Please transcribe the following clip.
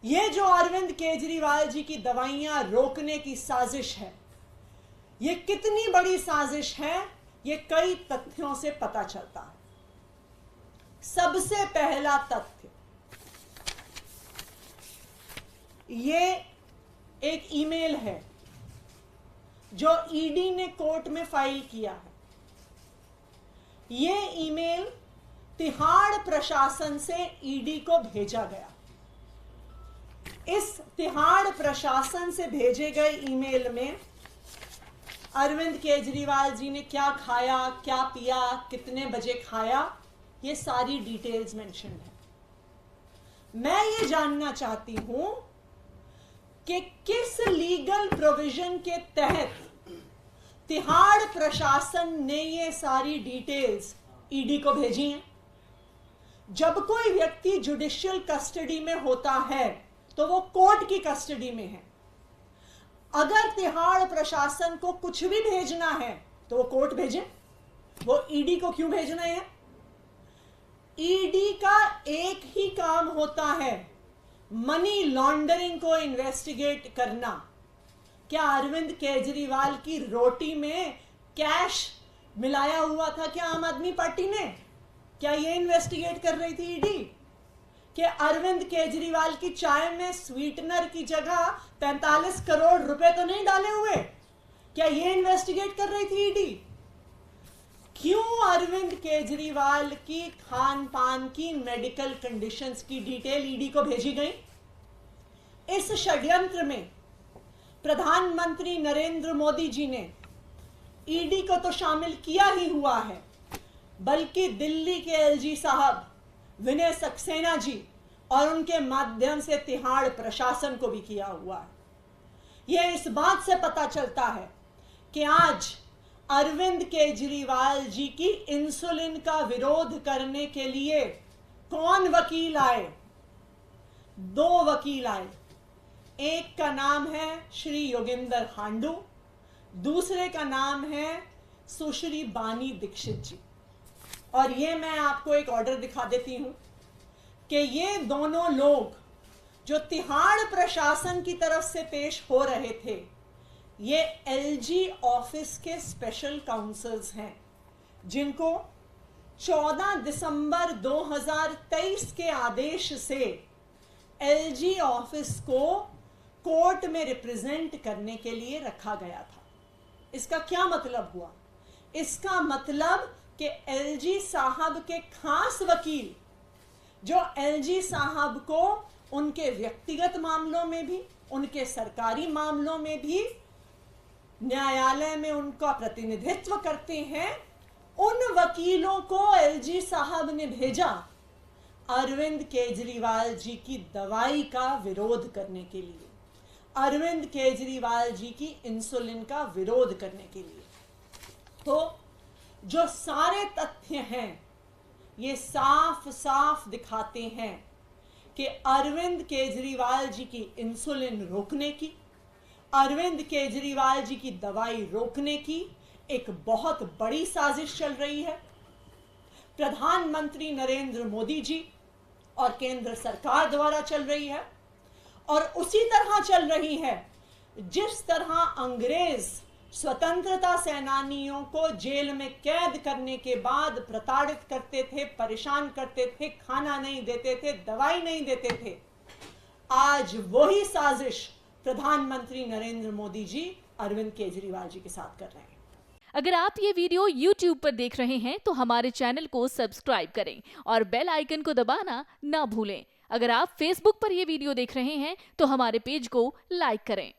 ये जो अरविंद केजरीवाल जी की दवाइयां रोकने की साजिश है, ये कितनी बड़ी साजिश है, ये कई तथ्यों से पता चलता है। सबसे पहला तथ्य, ये एक ईमेल है जो ईडी ने कोर्ट में फाइल किया है। ये ईमेल तिहाड़ प्रशासन से ईडी को भेजा गया। इस तिहाड़ प्रशासन से भेजे गए ईमेल में अरविंद केजरीवाल जी ने क्या खाया, क्या पिया, कितने बजे खाया, ये सारी डिटेल्स मेंशन है। मैं ये जानना चाहती हूं कि किस लीगल प्रोविजन के तहत तिहाड़ प्रशासन ने ये सारी डिटेल्स ईडी को भेजी हैं। जब कोई व्यक्ति जुडिशियल कस्टडी में होता है तो वो कोर्ट की कस्टडी में है। अगर तिहाड़ प्रशासन को कुछ भी भेजना है तो वो कोर्ट भेजे, वो ईडी को क्यों भेजना है? ईडी का एक ही काम होता है, मनी लॉन्ड्रिंग को इन्वेस्टिगेट करना। क्या अरविंद केजरीवाल की रोटी में कैश मिलाया हुआ था क्या आम आदमी पार्टी ने? क्या ये इन्वेस्टिगेट कर रही थी ईडी? कि अरविंद केजरीवाल की चाय में स्वीटनर की जगह 45 करोड़ रुपए तो नहीं डाले हुए? क्या ये इन्वेस्टिगेट कर रही थी ईडी? क्यों अरविंद केजरीवाल की खान पान की मेडिकल कंडीशंस की डिटेल ईडी को भेजी गई? इस षड्यंत्र में प्रधानमंत्री नरेंद्र मोदी जी ने ईडी को तो शामिल किया ही हुआ है, बल्कि दिल्ली के एलजी साहब विनय सक्सेना जी और उनके माध्यम से तिहाड़ प्रशासन को भी किया हुआ है। यह इस बात से पता चलता है कि आज अरविंद केजरीवाल जी की इंसुलिन का विरोध करने के लिए कौन वकील आए? 2 वकील आए। एक का नाम है श्री योगेंद्र हांडू, दूसरे का नाम है सुश्री बानी दीक्षित जी। और ये मैं आपको एक ऑर्डर दिखा देती हूं कि ये दोनों लोग जो तिहाड़ प्रशासन की तरफ से पेश हो रहे थे, ये एलजी ऑफिस के स्पेशल काउंसल्स हैं, जिनको 14 दिसंबर 2023 के आदेश से एलजी ऑफिस को कोर्ट में रिप्रेजेंट करने के लिए रखा गया था। इसका क्या मतलब हुआ? इसका मतलब कि एलजी साहब के खास वकील, जो एलजी साहब को उनके व्यक्तिगत मामलों में भी, उनके सरकारी मामलों में भी न्यायालय में उनका प्रतिनिधित्व करते हैं, उन वकीलों को एलजी साहब ने भेजा अरविंद केजरीवाल जी की दवाई का विरोध करने के लिए, अरविंद केजरीवाल जी की इंसुलिन का विरोध करने के लिए। तो जो सारे तथ्य हैं ये साफ साफ दिखाते हैं कि अरविंद केजरीवाल जी की इंसुलिन रोकने की, अरविंद केजरीवाल जी की दवाई रोकने की एक बहुत बड़ी साजिश चल रही है। प्रधानमंत्री नरेंद्र मोदी जी और केंद्र सरकार द्वारा चल रही है, और उसी तरह चल रही है जिस तरह अंग्रेज स्वतंत्रता सेनानियों को जेल में कैद करने के बाद प्रताड़ित करते थे, परेशान करते थे, खाना नहीं देते थे, दवाई नहीं देते थे। आज वही साजिश प्रधानमंत्री नरेंद्र मोदी जी अरविंद केजरीवाल जी के साथ कर रहे हैं। अगर आप ये वीडियो YouTube पर देख रहे हैं तो हमारे चैनल को सब्सक्राइब करें और बेल आइकन को दबाना ना भूलें। अगर आप Facebook पर ये वीडियो देख रहे हैं तो हमारे पेज को लाइक करें।